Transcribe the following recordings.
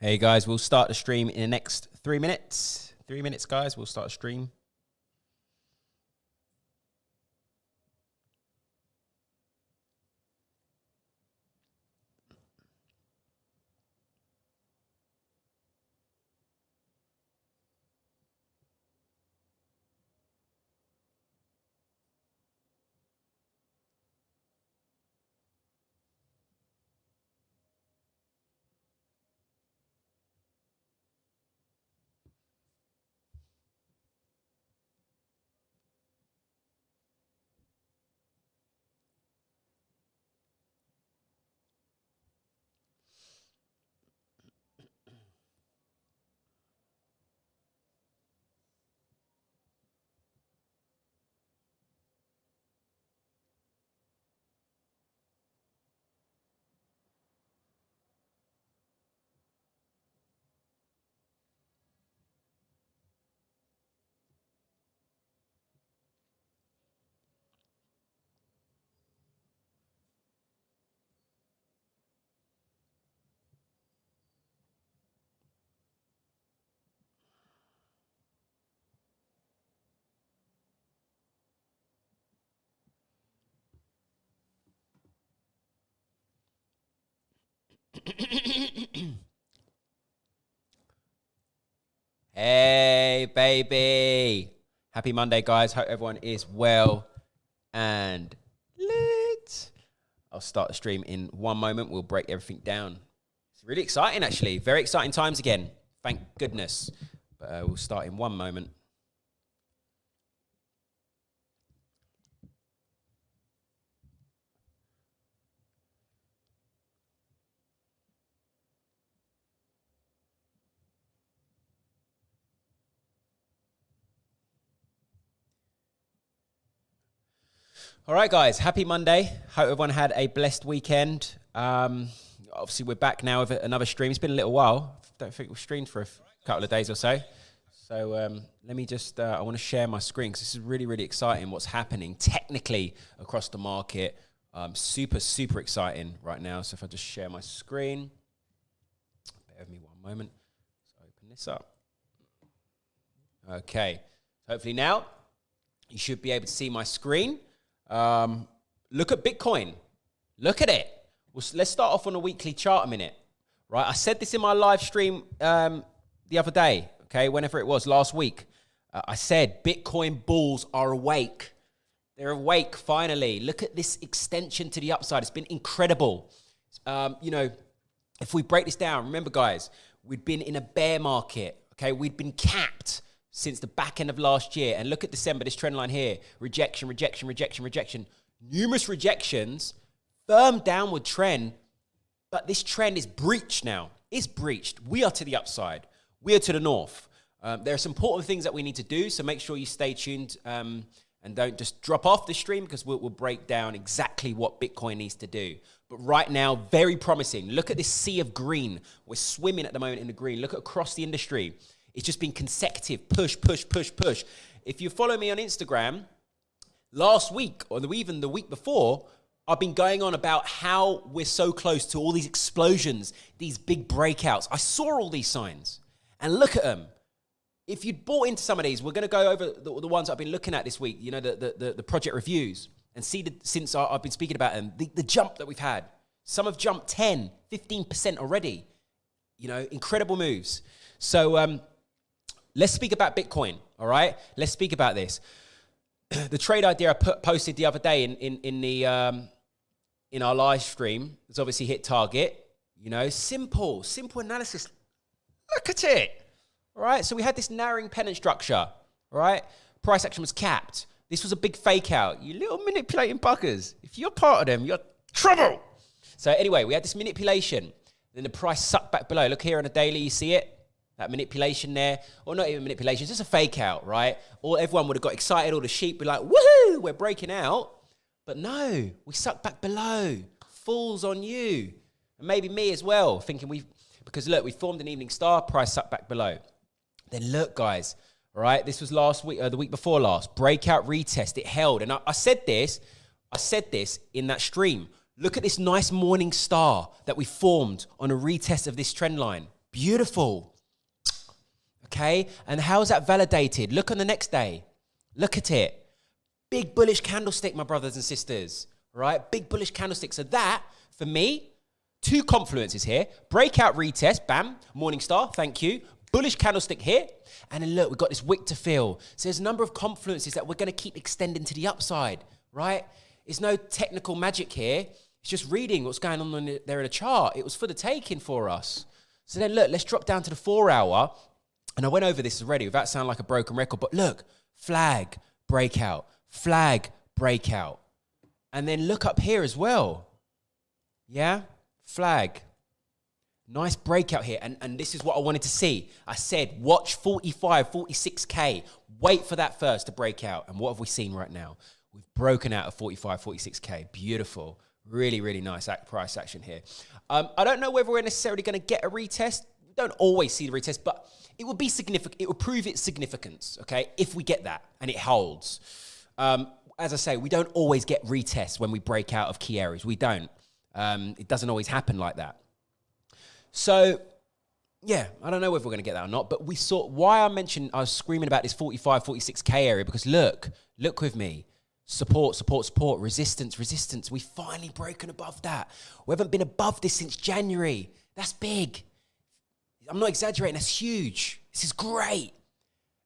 Hey guys, we'll start the stream in the next 3 minutes. 3 minutes, guys, we'll start a stream. Hey, baby. Happy Monday, guys. Hope everyone is well and lit. I'll start the stream in one moment. We'll break everything down. It's really exciting, actually. Very exciting times again. Thank goodness. But we'll start in one moment. All right, guys. Happy Monday. Hope everyone had a blessed weekend. Obviously, we're back now with another stream. It's been a little while. Don't think we've streamed for a couple of days or so. So let me just, I want to share my screen because this is really, really exciting what's happening technically across the market. Super, super exciting right now. So if I just share my screen, bear with me one moment. So open this up. Okay. Hopefully now you should be able to see my screen. Look at Bitcoin. Look at it. Let's start off on a weekly chart a minute, right? I said this in my live stream the other day, okay, whenever it was, last week. I said Bitcoin bulls are awake. They're awake, finally. Look at this extension to the upside. It's been incredible. If we break this down, remember, guys, we'd been in a bear market, okay? We'd been capped since the back end of last year. And look at December, this trend line here. Rejection, rejection, rejection, rejection. Numerous rejections, firm downward trend, but this trend is breached now. It's breached. We are to the upside. We are to the north. There are some important things that we need to do, so make sure you stay tuned and don't just drop off the stream because we'll break down exactly what Bitcoin needs to do. But right now, very promising. Look at this sea of green. We're swimming at the moment in the green. Look at across the industry. It's just been consecutive push, push, push, push. If you follow me on Instagram, last week or even the week before, I've been going on about how we're so close to all these explosions, these big breakouts. I saw all these signs and look at them. If you'd bought into some of these, we're going to go over the ones I've been looking at this week, you know, the project reviews and see since I've been speaking about them, the jump that we've had. Some have jumped 10, 15% already, you know, incredible moves. So, let's speak about Bitcoin, all right? Let's speak about this. The trade idea I posted the other day in our live stream has obviously hit target. You know, simple analysis. Look at it, all right? So we had this narrowing pennant structure, all right? Price action was capped. This was a big fake out. You little manipulating buggers. If you're part of them, you're trouble. So anyway, we had this manipulation. Then the price sucked back below. Look here on the daily, you see it? That manipulation there, or not even manipulation, it's just a fake out, right? Or everyone would have got excited, all the sheep be like, woohoo, we're breaking out. But no, we sucked back below. Fools on you. And maybe me as well, thinking because look, we formed an evening star, price sucked back below. Then look, guys, all right, this was last week, the week before last, breakout retest, it held. And I said this in that stream. Look at this nice morning star that we formed on a retest of this trend line. Beautiful. Okay, and how's that validated? Look on the next day. Look at it. Big bullish candlestick, my brothers and sisters, right? Big bullish candlestick. So that, for me, two confluences here. Breakout retest, bam, Morningstar, thank you. Bullish candlestick here. And then look, we've got this wick to fill. So there's a number of confluences that we're going to keep extending to the upside, right? It's no technical magic here. It's just reading what's going on there in a chart. It was for the taking for us. So then look, let's drop down to the 4 hour. And I went over this already without sounding like a broken record. But look, flag, breakout, flag, breakout. And then look up here as well. Yeah, flag. Nice breakout here. And this is what I wanted to see. I said, watch 45, 46K. Wait for that first to break out. And what have we seen right now? We've broken out of 45, 46K. Beautiful. Really, really nice price action here. I don't know whether we're necessarily going to get a retest. We don't always see the retest, but it will be significant. It will prove its significance, okay, if we get that and it holds. As I say, we don't always get retests when we break out of key areas. We don't. It doesn't always happen like that. So, yeah, I don't know whether we're going to get that or not, but we saw why I was screaming about this 45, 46K area, because look with me. Support, support, support, resistance, resistance. We've finally broken above that. We haven't been above this since January. That's big. I'm not exaggerating. That's huge. This is great.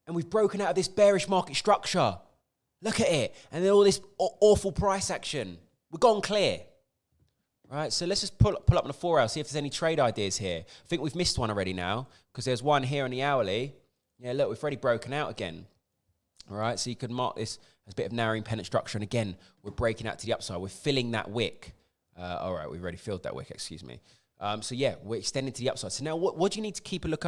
And we've broken out of this bearish market structure. Look at it. And then all this awful price action. We're gone clear. Right, so let's just pull up on the 4 hour, see if there's any trade ideas here. I think we've missed one already now, because there's one here on the hourly. Yeah, look, we've already broken out again. All right, so you could mark this as a bit of narrowing pennant structure. And again, we're breaking out to the upside. We're filling that wick. All right, we've already filled that wick, excuse me. So yeah, we're extending to the upside. So now what do you need to keep a look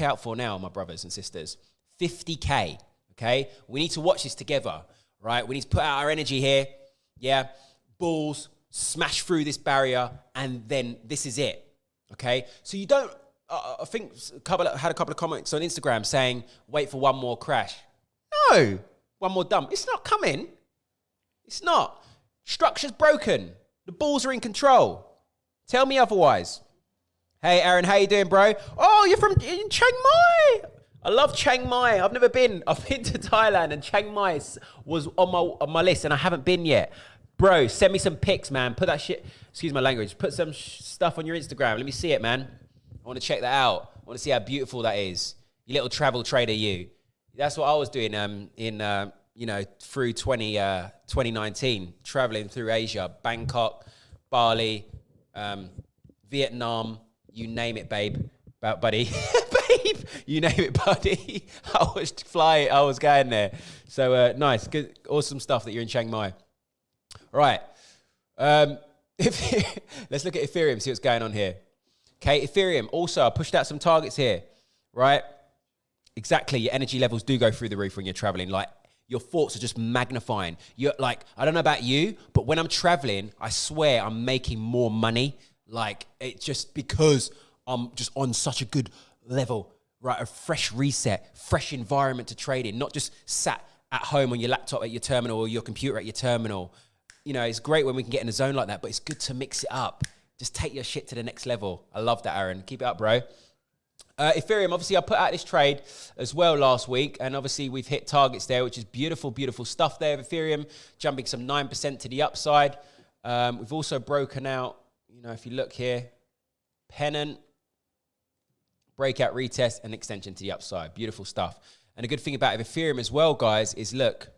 out for now, my brothers and sisters? 50K, okay? We need to watch this together, right? We need to put out our energy here. Yeah, bulls, smash through this barrier, and then this is it, okay? So you don't, I think had a couple of comments on Instagram saying, wait for one more crash. No, one more dump. It's not coming. It's not. Structure's broken. The bulls are in control. Tell me otherwise. Hey, Aaron, how you doing, bro? Oh, you're in Chiang Mai. I love Chiang Mai. I've never been. I've been to Thailand, and Chiang Mai was on my list, and I haven't been yet. Bro, send me some pics, man. Put that shit, excuse my language, put some stuff on your Instagram. Let me see it, man. I want to check that out. I want to see how beautiful that is. You little travel trader, you. That's what I was doing through 2019, traveling through Asia, Bangkok, Bali, Vietnam, you name it, babe. Buddy. Babe, you name it, buddy. I was going there. So nice, good, awesome stuff that you're in Chiang Mai. Right, let's look at Ethereum, see what's going on here. Okay, Ethereum, also, I pushed out some targets here, right? Exactly, your energy levels do go through the roof when you're traveling. Like, your thoughts are just magnifying. You're like, I don't know about you, but when I'm traveling, I swear I'm making more money. Like, it's just because I'm just on such a good level, right? A fresh reset, fresh environment to trade in, not just sat at home on your laptop at your terminal or your computer at your terminal. You know, it's great when we can get in a zone like that, but it's good to mix it up. Just take your shit to the next level. I love that, Aaron. Keep it up, bro. Ethereum, obviously, I put out this trade as well last week, and obviously we've hit targets there, which is beautiful, beautiful stuff there. Ethereum jumping some 9% to the upside. We've also broken out, you know, if you look here, pennant, breakout retest, and extension to the upside. Beautiful stuff. And a good thing about Ethereum as well, guys, is look,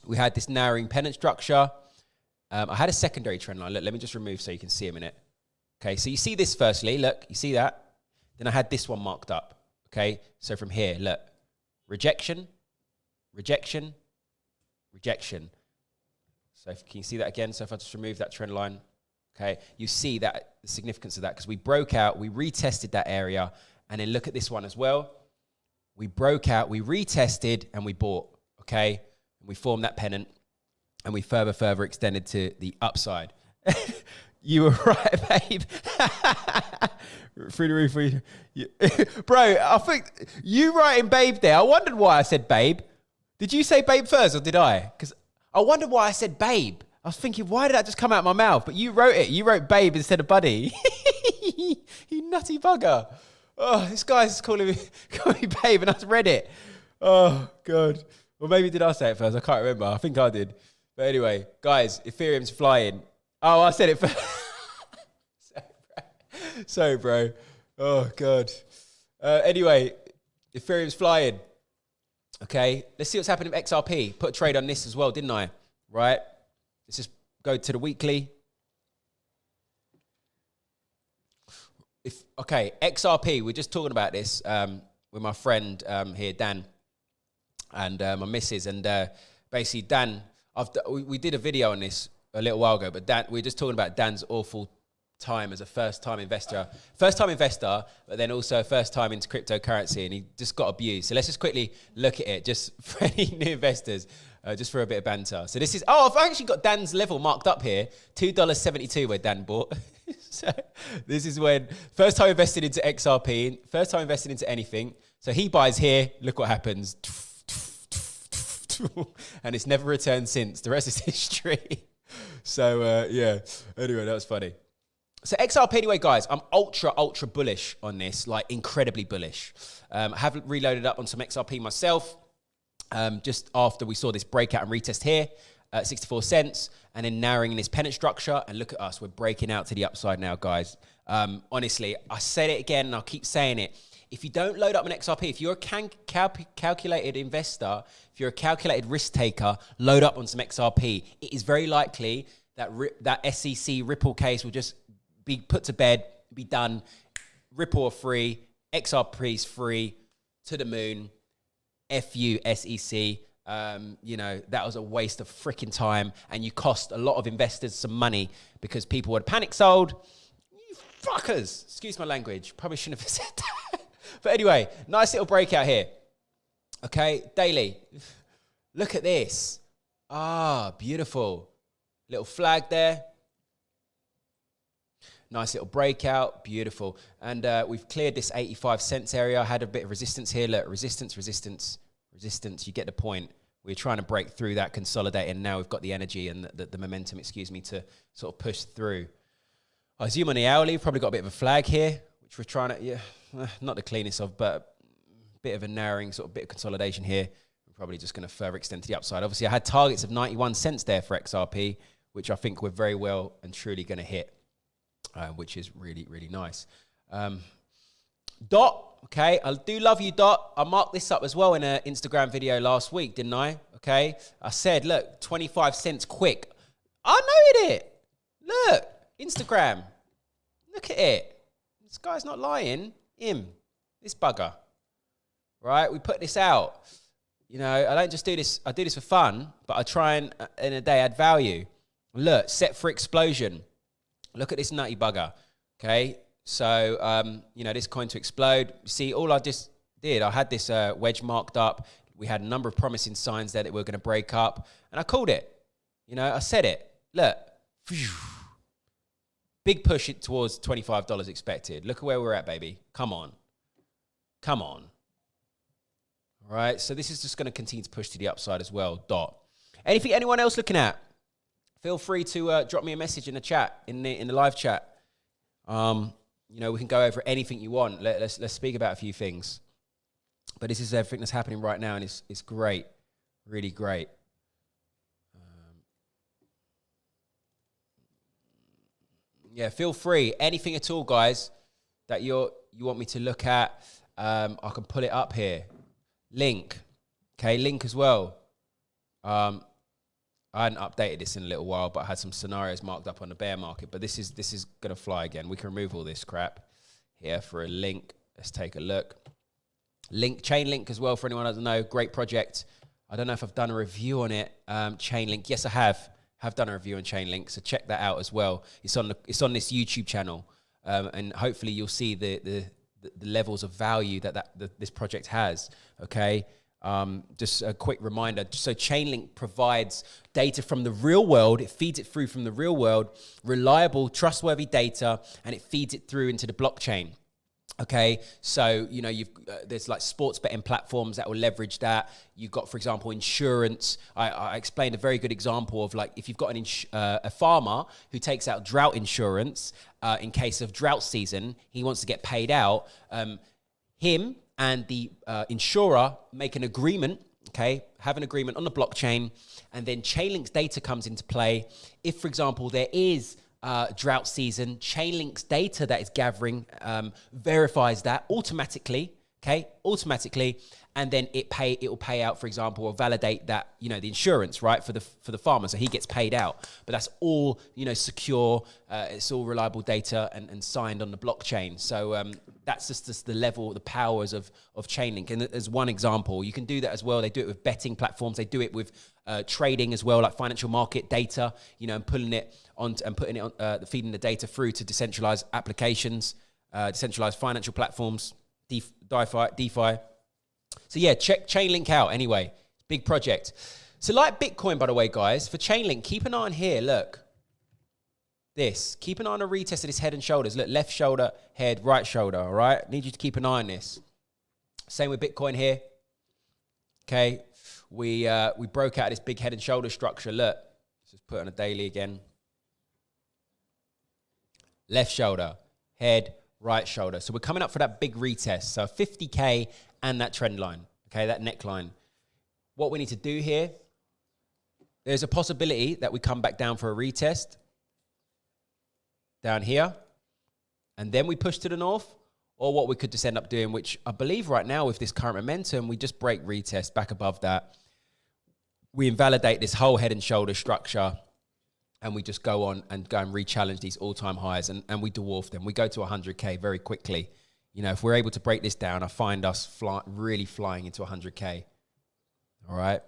we had this narrowing pennant structure. I had a secondary trend line. Look, let me just remove so you can see a minute. Okay, so you see this firstly. Look, you see that? Then I had this one marked up. Okay, so from here, look, rejection, rejection, rejection. So can you see that again? So if I just remove that trend line, okay, you see that the significance of that, because we broke out, we retested that area, and then look at this one as well. We broke out, we retested, and we bought, okay? And we formed that pennant, and we further extended to the upside. You were right, babe. Through the roof. Bro, I think you writing babe there. I wondered why I said babe. Did you say babe first, or did I? Because I wondered why I said babe. I was thinking, why did that just come out of my mouth? But you wrote it. You wrote babe instead of buddy. You nutty bugger. Oh, this guy's calling me babe, and I read it. Oh, God. Well, maybe did I say it first? I can't remember. I think I did. But anyway, guys, Ethereum's flying. Oh, I said it first. So, bro. Oh, God. Anyway, Ethereum's flying. Okay, let's see what's happening with XRP. Put a trade on this as well, didn't I? Right? Let's just go to the weekly. Okay, XRP, we're just talking about this with my friend here, Dan, and my missus. And basically, Dan, we did a video on this a little while ago, but Dan, we're just talking about Dan's awful time as a first-time investor, but then also first time into cryptocurrency, and he just got abused. So let's just quickly look at it, just for any new investors, just for a bit of banter. So this is, I've actually got Dan's level marked up here, $2.72 where Dan bought. So this is when first time invested into XRP, first time invested into anything. So he buys here, look what happens. And it's never returned since. The rest is history. So yeah, anyway, that was funny. So XRP anyway, guys, I'm ultra bullish on this, like incredibly bullish. I have reloaded up on some XRP myself just after we saw this breakout and retest here at 64 cents and then narrowing in this pennant structure. And look at us, we're breaking out to the upside now, guys. Honestly, I said it again and I'll keep saying it. If you don't load up an XRP, if you're a calculated investor, if you're a calculated risk taker, load up on some XRP. It is very likely that that SEC Ripple case will just be put to bed, be done. Ripple free, XRP's free, to the moon. FU SEC. You know, that was a waste of freaking time, and you cost a lot of investors some money because people had panic sold. You fuckers. Excuse my language. Probably shouldn't have said that. But anyway, nice little breakout here. Okay, daily. Look at this. Ah, beautiful. Little flag there. Nice little breakout, beautiful. And we've cleared this 85 cents area. I had a bit of resistance here. Look, resistance. You get the point. We're trying to break through that, consolidate, and now we've got the energy and the momentum, to sort of push through. I zoom on the hourly. We've probably got a bit of a flag here, which we're trying to, not the cleanest of, but a bit of a narrowing, sort of bit of consolidation here. We're probably just going to further extend to the upside. Obviously, I had targets of 91 cents there for XRP, which I think we're very well and truly going to hit. Which is really, really nice. Dot, okay, I do love you, Dot. I marked this up as well in an Instagram video last week, didn't I? Okay, I said, look, 25 cents quick. I noted it. Look, Instagram. Look at it. This guy's not lying. This bugger. Right, we put this out. You know, I don't just do this. I do this for fun, but I try and, in a day, add value. Look, set for explosion. Look at this nutty bugger, okay? So, you know, this coin to explode. See, all I just did, I had this wedge marked up. We had a number of promising signs there that we were going to break up, and I called it. You know, I said it. Look. Big push it towards $25 expected. Look at where we're at, baby. Come on. All right, so this is just going to continue to push to the upside as well, Dot. Anyone else looking at? Feel free to drop me a message in the chat, in the live chat. You know, we can go over anything you want. Let's speak about a few things. But this is everything that's happening right now, and it's great, really great. Yeah, feel free. Anything at all, guys, that you want me to look at. I can pull it up here. Link, okay, link as well. I hadn't updated this in a little while, but I had some scenarios marked up on the bear market. But this is going to fly again. We can remove all this crap here for a link. Let's take a look. Chainlink as well, for anyone who doesn't know. Great project. I don't know if I've done a review on it. Chainlink. Yes, I have. Have done a review on Chainlink, so check that out as well. It's on this YouTube channel, and hopefully you'll see the levels of value that this project has. Okay. Just a quick reminder. So Chainlink provides data from the real world. It feeds it through from the real world, reliable, trustworthy data, and it feeds it through into the blockchain. Okay, so, you know, there's like sports betting platforms that will leverage that. You've got, for example, insurance. I explained a very good example of like if you've got a farmer who takes out drought insurance in case of drought season, he wants to get paid out. Him and the insurer make an agreement, okay, have an agreement on the blockchain, and then Chainlink's data comes into play. If, for example, there is drought season, Chainlink's data that is gathering verifies that automatically, okay, automatically, and then it will pay out, for example, or validate that, you know, the insurance, right, for the farmer, so he gets paid out. But that's all, you know, secure. It's all reliable data and signed on the blockchain. So that's just the level, the powers of Chainlink. And as one example, you can do that as well. They do it with betting platforms. They do it with trading as well, like financial market data, you know, and pulling it on and putting it on, feeding the data through to decentralized applications, decentralized financial platforms, DeFi. So yeah, check Chainlink out anyway. Big project. So like Bitcoin, by the way, guys, for Chainlink, keep an eye on here. Look, this. Keep an eye on a retest of this head and shoulders. Look, left shoulder, head, right shoulder, all right? Need you to keep an eye on this. Same with Bitcoin here. Okay, we broke out this big head and shoulder structure. Look, let's just put it on a daily again. Left shoulder, head, right shoulder. So we're coming up for that big retest. So 50K and that trend line, okay, that neckline. What we need to do here, there's a possibility that we come back down for a retest down here, and then we push to the north, or what we could just end up doing, which I believe right now with this current momentum, we just break retest back above that. We invalidate this whole head and shoulder structure, and we just go on and re-challenge these all-time highs, and we dwarf them. We go to 100K very quickly. You know, if we're able to break this down, I find us really flying into 100K. All right?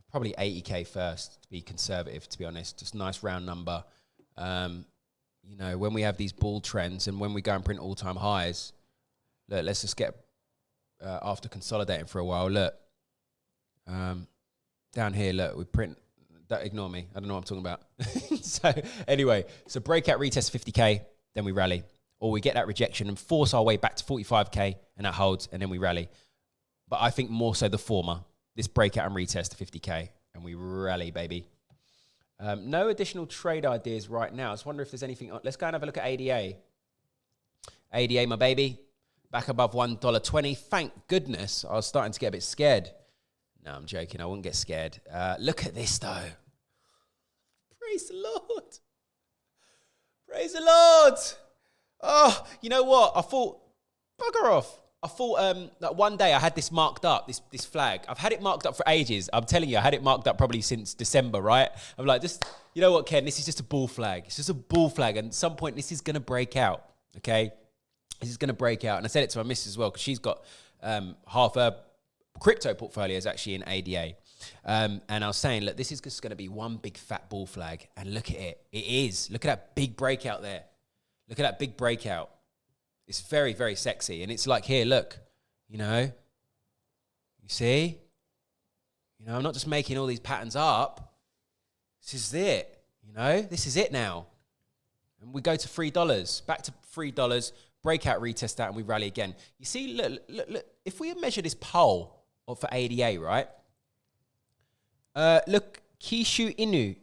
Probably 80K first, to be conservative, to be honest. Just a nice round number. You know, when we have these bull trends and when we go and print all-time highs, look, let's just get, after consolidating for a while, look. Down here, look, we print, don't ignore me. I don't know what I'm talking about. So anyway, so breakout retest 50K, then we rally. Or we get that rejection and force our way back to 45K and that holds, and then we rally. But I think more so the former, this breakout and retest to 50K, and we rally, baby. No additional trade ideas right now. I just wonder if there's anything. Let's go and have a look at ADA. ADA, my baby, back above $1.20. Thank goodness. I was starting to get a bit scared. No, I'm joking. I wouldn't get scared. Look at this, though. Praise the Lord. Praise the Lord. Oh, you know what? I thought, bugger off. I thought that one day I had this marked up, this flag. I've had it marked up for ages. I'm telling you, I had it marked up probably since December, right? I'm like, just, you know what, Ken? This is just a bull flag. It's just a bull flag. And at some point, this is going to break out, okay? This is going to break out. And I said it to my missus as well, because she's got half her crypto portfolio is actually in ADA. And I was saying, look, this is just going to be one big fat bull flag. And look at it. It is. Look at that big breakout there. Look at that big breakout. It's very, very sexy. And it's like, here, look, you know, you see? You know, I'm not just making all these patterns up. This is it, you know? This is it now. And we go to $3, back to $3, breakout, retest that, and we rally again. You see, look, if we measure this pole for ADA, right? Look, Kishu Inu.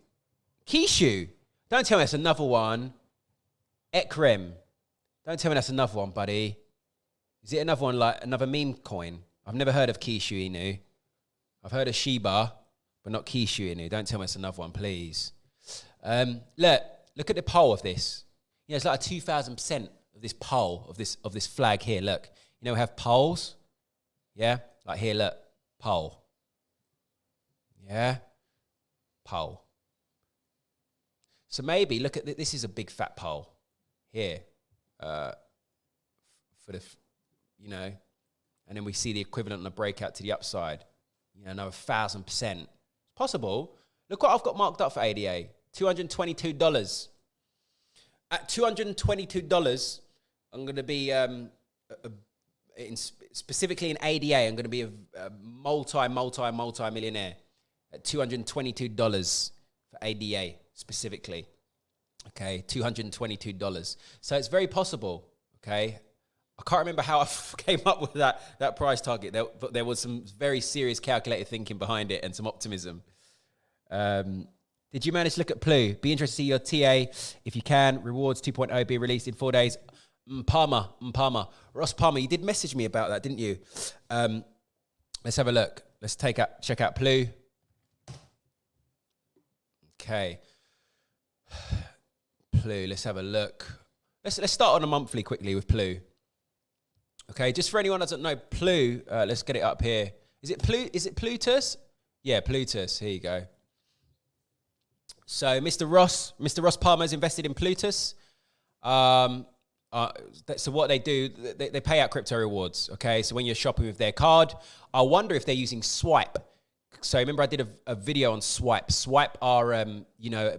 Kishu. Don't tell me that's another one. Ekrem. Don't tell me that's another one, buddy. Is it another one, like another meme coin? I've never heard of Kishu Inu. I've heard of Shiba, but not Kishu Inu. Don't tell me it's another one, please. Look at the pole of this. You know, it's like a 2,000% of this pole, of this flag here. Look, you know, we have poles. Yeah, like here, look, pole. Yeah, pole. So maybe look at this is a big fat pole here. For the, you know, and then we see the equivalent on the breakout to the upside, you know, another 1,000%. Possible. Look what I've got marked up for ADA, $222. At $222, I'm going to be, specifically in ADA, I'm going to be a multi-millionaire at $222 for ADA specifically. Okay, $222. So it's very possible, okay? I can't remember how I came up with that price target, but there was some very serious calculated thinking behind it and some optimism. Did you manage to look at Plu? Be interested to see your TA if you can. Rewards 2.0 be released in 4 days. Palmer. Ross Palmer, you did message me about that, didn't you? Let's have a look. Let's check out Plu. Okay. Plu, let's have a look. Let's start on a monthly quickly with Plu. Okay, just for anyone that doesn't know, Plu, let's get it up here. Is it Plutus? Yeah, Plutus. Here you go. So Mr. Ross Palmer's invested in Plutus. So what they do, they pay out crypto rewards. Okay, so when you're shopping with their card, I wonder if they're using Swipe. So remember I did a video on Swipe. Swipe are,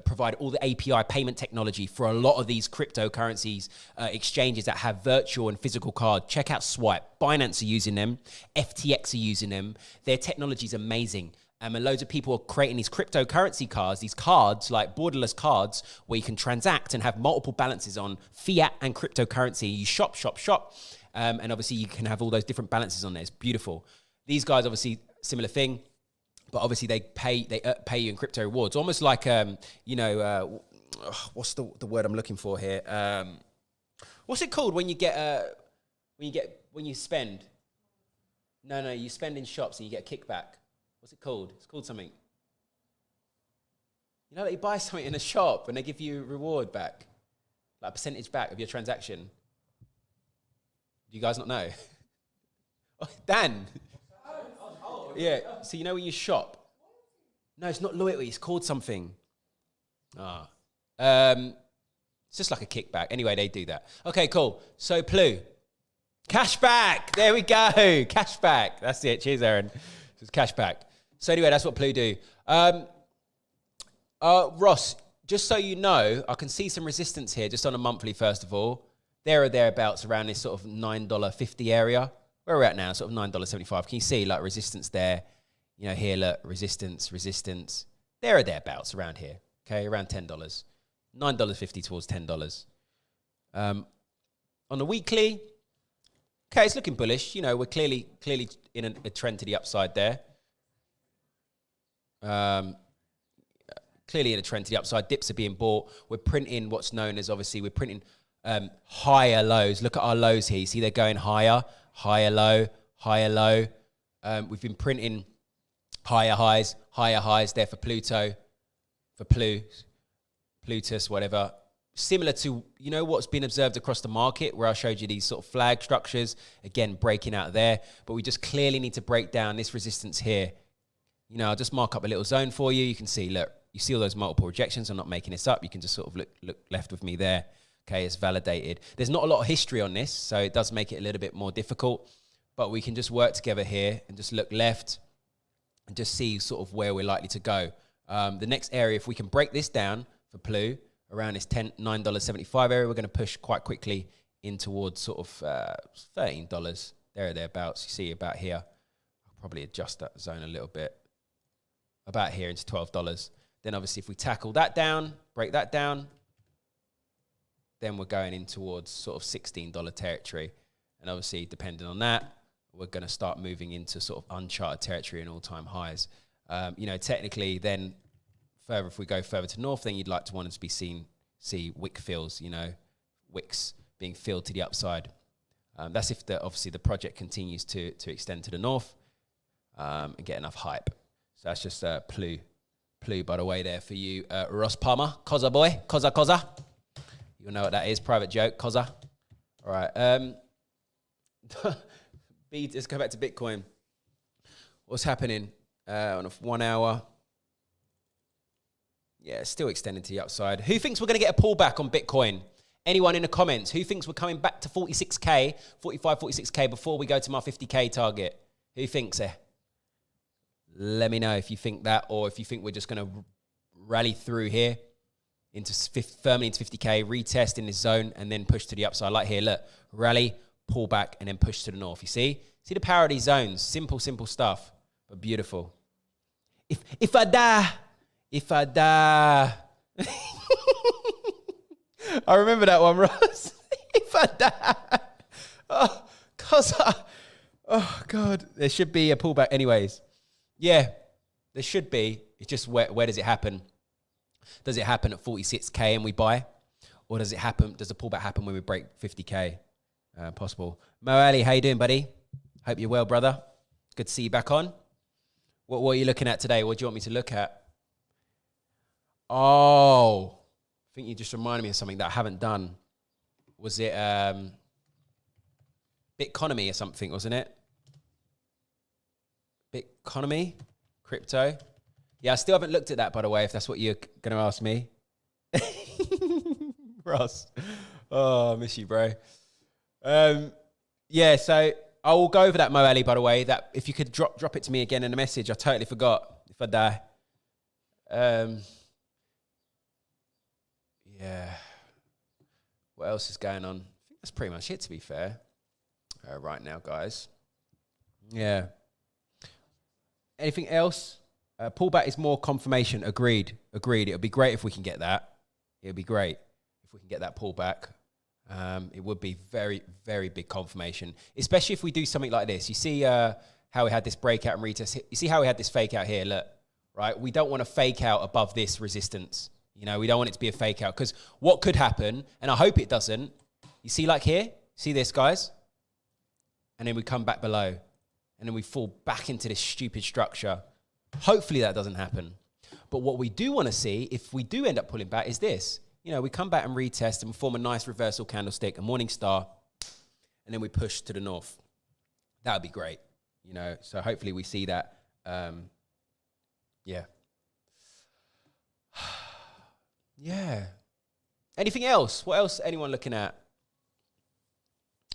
provide all the API payment technology for a lot of these cryptocurrencies, exchanges that have virtual and physical card. Check out Swipe. Binance are using them. FTX are using them. Their technology is amazing. And loads of people are creating these cryptocurrency cards, these cards like borderless cards where you can transact and have multiple balances on fiat and cryptocurrency. You shop. And obviously you can have all those different balances on there. It's beautiful. These guys, obviously, similar thing. But obviously they pay you in crypto rewards, almost like what's the word I'm looking for here? What's it called when you spend? No, you spend in shops and you get a kickback. What's it called? It's called something. You know, you buy something in a shop and they give you a reward back, like a percentage back of your transaction. Do you guys not know? Oh, Dan. Yeah, so you know when you shop? No, it's not loyalty, it's called something. It's just like a kickback. Anyway, they do that. Okay, cool. So Plu. Cashback! There we go. Cashback. That's it. Cheers, Aaron. It's cashback. So anyway, that's what Plu do. Ross, just so you know, I can see some resistance here, just on a monthly, first of all. There or thereabouts around this sort of $9.50 area. Where we're at now, sort of $9.75. Can you see like resistance there? You know, here, look, resistance. There or thereabouts around here. Okay, around $10. $9.50 towards $10. On the weekly, okay, it's looking bullish. You know, we're clearly in a trend to the upside there. Clearly in a trend to the upside. Dips are being bought. We're printing what's known as, obviously, we're printing higher lows. Look at our lows here. You see they're going higher low. We've been printing higher highs there for Plutus, whatever. Similar to, you know, what's been observed across the market where I showed you these sort of flag structures, again, breaking out there. But we just clearly need to break down this resistance here. You know, I'll just mark up a little zone for you. You can see, look, you see all those multiple rejections. I'm not making this up. You can just sort of look left with me there. Okay, it's validated. There's not a lot of history on this, so it does make it a little bit more difficult. But we can just work together here and just look left and just see sort of where we're likely to go. The next area, if we can break this down for Plu, around this $9.75 area, we're going to push quite quickly in towards sort of $13, there or thereabouts. You see about here. I'll probably adjust that zone a little bit. About here into $12. Then obviously if we tackle that down, break that down, then we're going in towards sort of $16 territory. And obviously, depending on that, we're going to start moving into sort of uncharted territory and all-time highs. You know, technically, then further, if we go further to north, then you'd like to want it to be see wick fills, you know, wicks being filled to the upside. That's if obviously the project continues to extend to the north and get enough hype. So that's just Plu, by the way, there for you, Ross Palmer, Koza boy, Koza. You'll know what that is. Private joke, Koza. All right. Let's go back to Bitcoin. What's happening on a 1 hour? Yeah, still extending to the upside. Who thinks we're going to get a pullback on Bitcoin? Anyone in the comments? Who thinks we're coming back to 46K, 46K before we go to my 50K target? Who thinks it? Let me know if you think that, or if you think we're just going to rally through here firmly into 50K, retest in this zone, and then push to the upside. Like here, look, rally, pull back, and then push to the north. You see? See the power of these zones? Simple stuff, but beautiful. If I die. I remember that one, Ross. If I die. Oh, oh, God. There should be a pullback anyways. Yeah, there should be. It's just where does it happen? Does it happen at 46K and we buy? Or does the pullback happen when we break 50K? Possible. Mo Ali, how you doing, buddy? Hope you're well, brother. Good to see you back on. What are you looking at today? What do you want me to look at? Oh, I think you just reminded me of something that I haven't done. Was it Bitconomy or something, wasn't it? Bitconomy? Crypto? Yeah, I still haven't looked at that, by the way, if that's what you're going to ask me. Ross. Oh, I miss you, bro. Yeah, so I will go over that, Mo Ali, by the way. That if you could drop it to me again in a message. I totally forgot if I die. Yeah. What else is going on? I think that's pretty much it, to be fair. Right now, guys. Yeah. Anything else? Pullback is more confirmation. Agreed. It would be great if we can get that. It would be great if we can get that pullback. It would be very, very big confirmation, especially if we do something like this. You see how we had this breakout and retest. You see how we had this fake out here? Look, right? We don't want to fake out above this resistance. You know, we don't want it to be a fake out because what could happen, and I hope it doesn't, you see like here? See this, guys? And then we come back below and then we fall back into this stupid structure. Hopefully that doesn't happen. But what we do want to see, if we do end up pulling back, is this. You know, we come back and retest and form a nice reversal candlestick, a morning star, and then we push to the north. That would be great. You know, so hopefully we see that. Yeah. Yeah. Anything else? What else anyone looking at?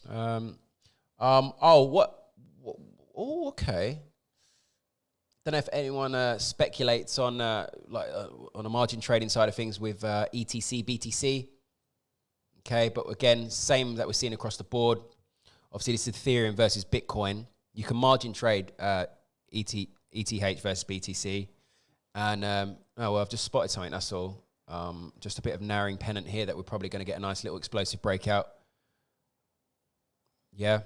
Oh, okay. Don't know if anyone speculates on on a margin trading side of things with ETC, BTC. Okay, but again, same that we're seeing across the board. Obviously, this is Ethereum versus Bitcoin. You can margin trade ETH versus BTC. And, I've just spotted something, that's all. Just a bit of narrowing pennant here that we're probably going to get a nice little explosive breakout. Yeah.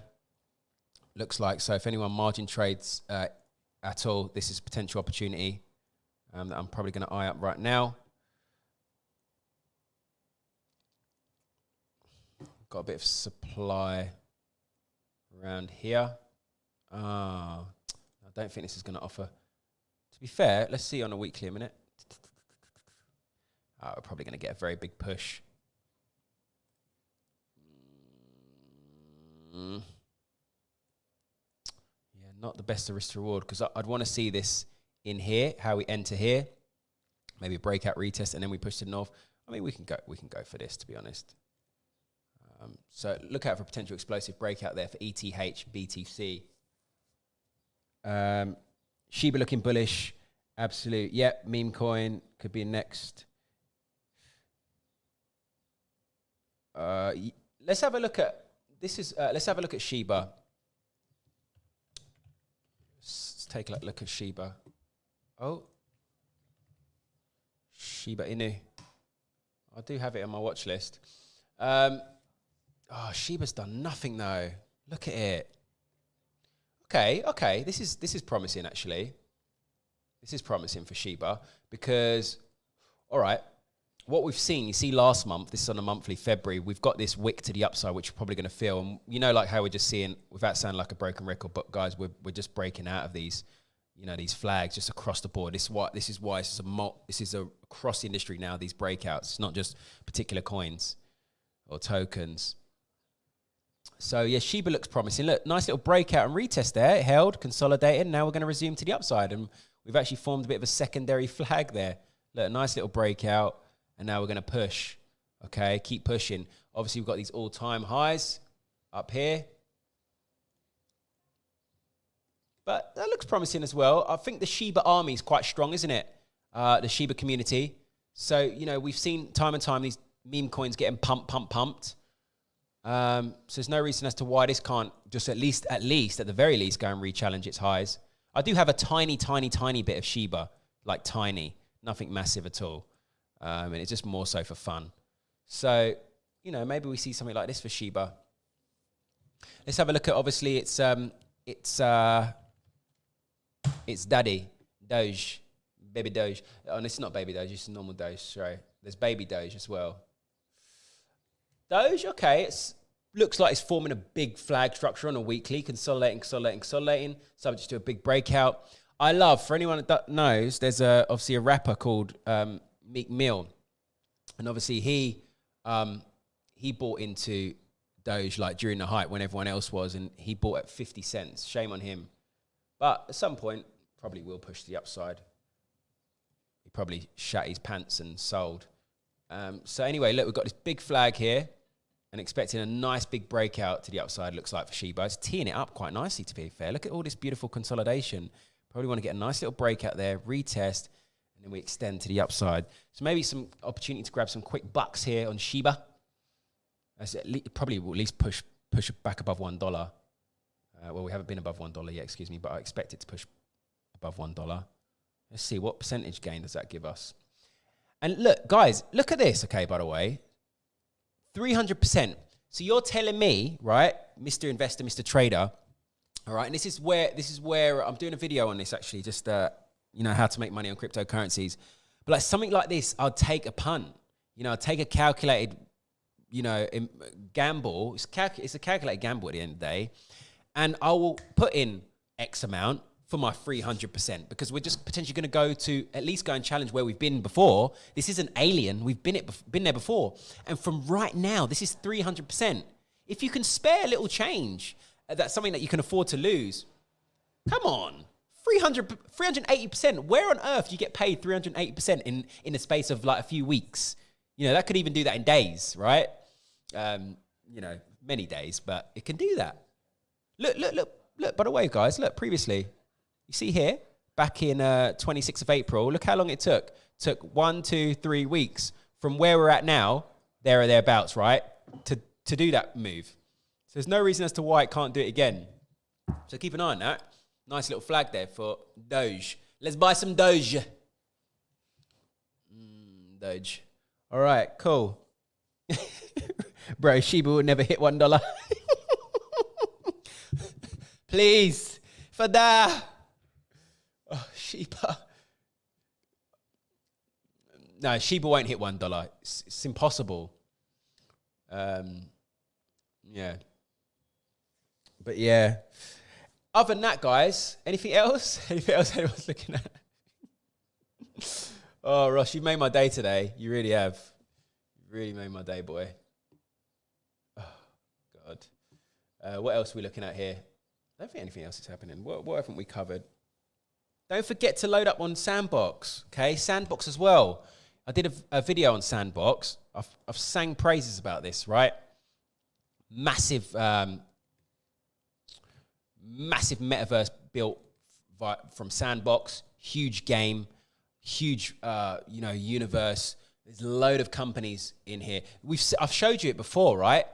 Looks like. So if anyone margin trades at all, this is a potential opportunity that I'm probably going to eye up right now. Got a bit of supply around here. I don't think this is going to offer. To be fair, let's see on a weekly a minute. We're probably going to get a very big push. Yeah, not the best of risk to reward because I'd want to see this in here, how we enter here, maybe a breakout retest, and then we push to the north. I mean, we can go for this, to be honest. So look out for a potential explosive breakout there for ETH, BTC. Shiba looking bullish, absolute. Yep, meme coin could be next. Let's have a look at this. Let's have a look at Shiba. Let's take a look at Shiba. Oh, Shiba Inu. I do have it on my watch list. Shiba's done nothing though. Look at it. Okay. This is promising actually. This is promising for Shiba because, all right, what we've seen, you see last month, this is on a monthly February, we've got this wick to the upside, which we're probably going to feel. And you know, like how we're just seeing, without sounding like a broken record, but guys, we're just breaking out of these, you know, these flags just across the board. This is why this is a cross industry now, these breakouts. It's not just particular coins or tokens. So yeah, Shiba looks promising. Look, nice little breakout and retest there. It held, consolidated. Now we're going to resume to the upside. And we've actually formed a bit of a secondary flag there. Look, a nice little breakout. And now we're going to push. Okay, keep pushing. Obviously, we've got these all-time highs up here. But that looks promising as well. I think the Shiba army is quite strong, isn't it? The Shiba community. So, you know, we've seen time and time these meme coins getting pumped. So there's no reason as to why this can't just at the very least, go and re-challenge its highs. I do have a tiny bit of Shiba, like tiny, nothing massive at all. And it's just more so for fun. So, you know, maybe we see something like this for Shiba. Let's have a look at, obviously, it's Daddy, Doge, Baby Doge. Oh, and it's not Baby Doge, it's normal Doge, sorry. There's Baby Doge as well. Doge, okay, looks like it's forming a big flag structure on a weekly, consolidating, subject to a big breakout. I love, for anyone that knows, there's obviously a rapper called Meek Mill. And obviously he bought into Doge like during the hype when everyone else was, and he bought at 50 cents. Shame on him. But at some point, probably will push to the upside. He probably shat his pants and sold. So anyway, look, we've got this big flag here and expecting a nice big breakout to the upside, looks like, for Shiba. It's teeing it up quite nicely, to be fair. Look at all this beautiful consolidation. Probably want to get a nice little breakout there, retest, and then we extend to the upside. So maybe some opportunity to grab some quick bucks here on Shiba. Probably will at least push back above $1. Well, we haven't been above $1 yet, excuse me, but I expect it to push above $1. Let's see, what percentage gain does that give us? And look, guys, look at this, okay, by the way. 300%. So you're telling me, right, Mr. Investor, Mr. Trader, all right, and this is where I'm doing a video on this, actually, just, how to make money on cryptocurrencies. But like something like this, I'll take a punt. I'll take a calculated, gamble. It's a calculated gamble at the end of the day. And I will put in X amount for my 300%, because we're just potentially going to go to at least go and challenge where we've been before. This isn't alien. We've been there before. And from right now, this is 300%. If you can spare a little change, that's something that you can afford to lose. Come on. 380%. Where on earth do you get paid 380% in the space of like a few weeks? That could even do that in days, right? Many days, but it can do that. Look, by the way, guys, look, previously, you see here, back in 26th of April, look how long it took. Took 1, 2, 3 weeks from where we're at now, there or thereabouts, right, to do that move. So there's no reason as to why it can't do it again. So keep an eye on that. Nice little flag there for Doge. Let's buy some Doge. Doge. All right, cool. Bro, Shiba will never hit $1. Please, Fada. Oh, Shiba. No, Shiba won't hit $1. It's impossible. Yeah. But yeah. Other than that, guys, anything else? Anything else anyone's looking at? Oh, Ross, you've made my day today. You really have. You really made my day, boy. Oh, God. What else are we looking at here? I don't think anything else is happening. What haven't we covered? Don't forget to load up on Sandbox, okay? Sandbox as well. I did a video on Sandbox. I've sang praises about this, right? Massive metaverse built from Sandbox. Huge game, huge, universe. There's a load of companies in here. I've showed you it before, right?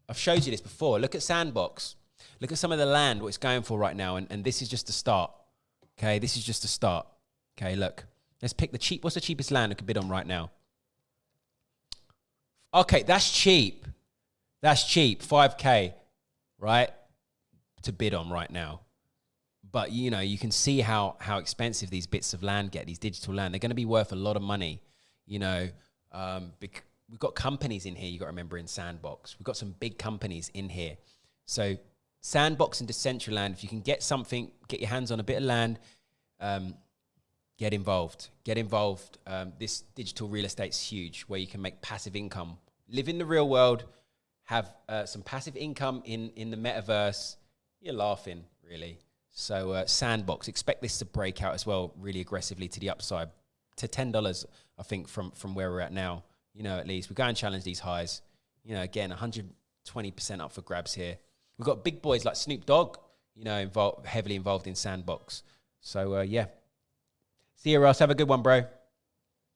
I've showed you this before. Look at Sandbox. Look at some of the land, what it's going for right now, and this is just the start. Okay, this is just the start. Okay, look. Let's pick what's the cheapest land I could bid on right now? Okay, that's cheap. That's cheap, 5K, right? To bid on right now. But, you can see how expensive these bits of land get, these digital land. They're going to be worth a lot of money, We've got companies in here, you got to remember, in Sandbox. We've got some big companies in here. So Sandbox and Decentraland, if you can get something, get your hands on a bit of land, get involved. Get involved. This digital real estate's huge, where you can make passive income. Live in the real world, have some passive income in the metaverse. You're laughing, really. So Sandbox, expect this to break out as well really aggressively to the upside, to $10, I think, from where we're at now. At least we go and challenge these highs. Again, 120% up for grabs here. We've got big boys like Snoop Dogg, heavily involved in Sandbox. So, yeah. See you, Ross. Have a good one, bro.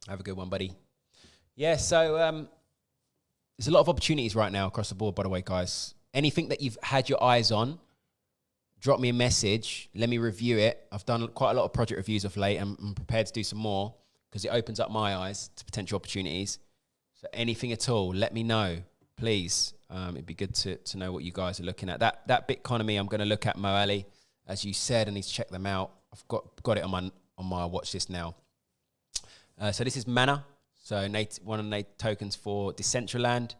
Have a good one, buddy. Yeah, so there's a lot of opportunities right now across the board, by the way, guys. Anything that you've had your eyes on, drop me a message. Let me review it. I've done quite a lot of project reviews of late. I'm prepared to do some more because it opens up my eyes to potential opportunities. So anything at all, let me know. please. It'd be good to know what you guys are looking at. That Bitconomy, I'm going to look at Moali, as you said. I need to check them out. I've got it on my watch list now. So this is Mana. So one of the tokens for Decentraland.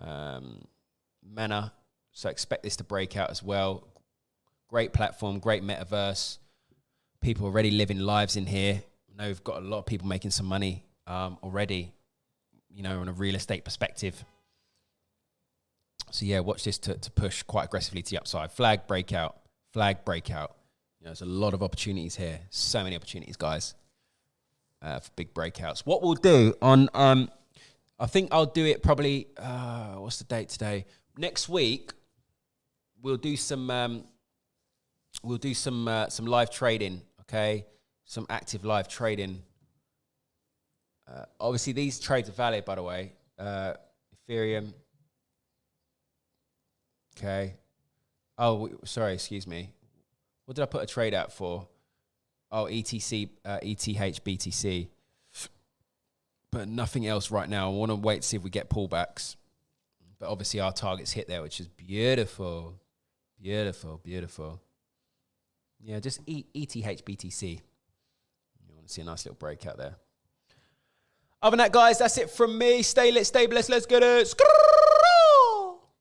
Mana. So expect this to break out as well. Great platform, great metaverse. People already living lives in here. I know we've got a lot of people making some money already, you know, on a real estate perspective. So yeah, watch this to push quite aggressively to the upside. Flag breakout. You know, there's a lot of opportunities here. So many opportunities, guys, for big breakouts. What we'll do on, I think I'll do it probably, what's the date today? Next week, we'll do some live trading, okay? Some active live trading. Obviously, these trades are valid, by the way. Ethereum. Okay. Oh, sorry, excuse me. What did I put a trade out for? Oh, ETC, ETH, BTC. But nothing else right now. I want to wait to see if we get pullbacks. But obviously our target's hit there, which is beautiful. Beautiful, beautiful. Yeah, just ETH, BTC. You want to see a nice little breakout there. Other than that, guys, that's it from me. Stay lit, stay blessed. Let's get it.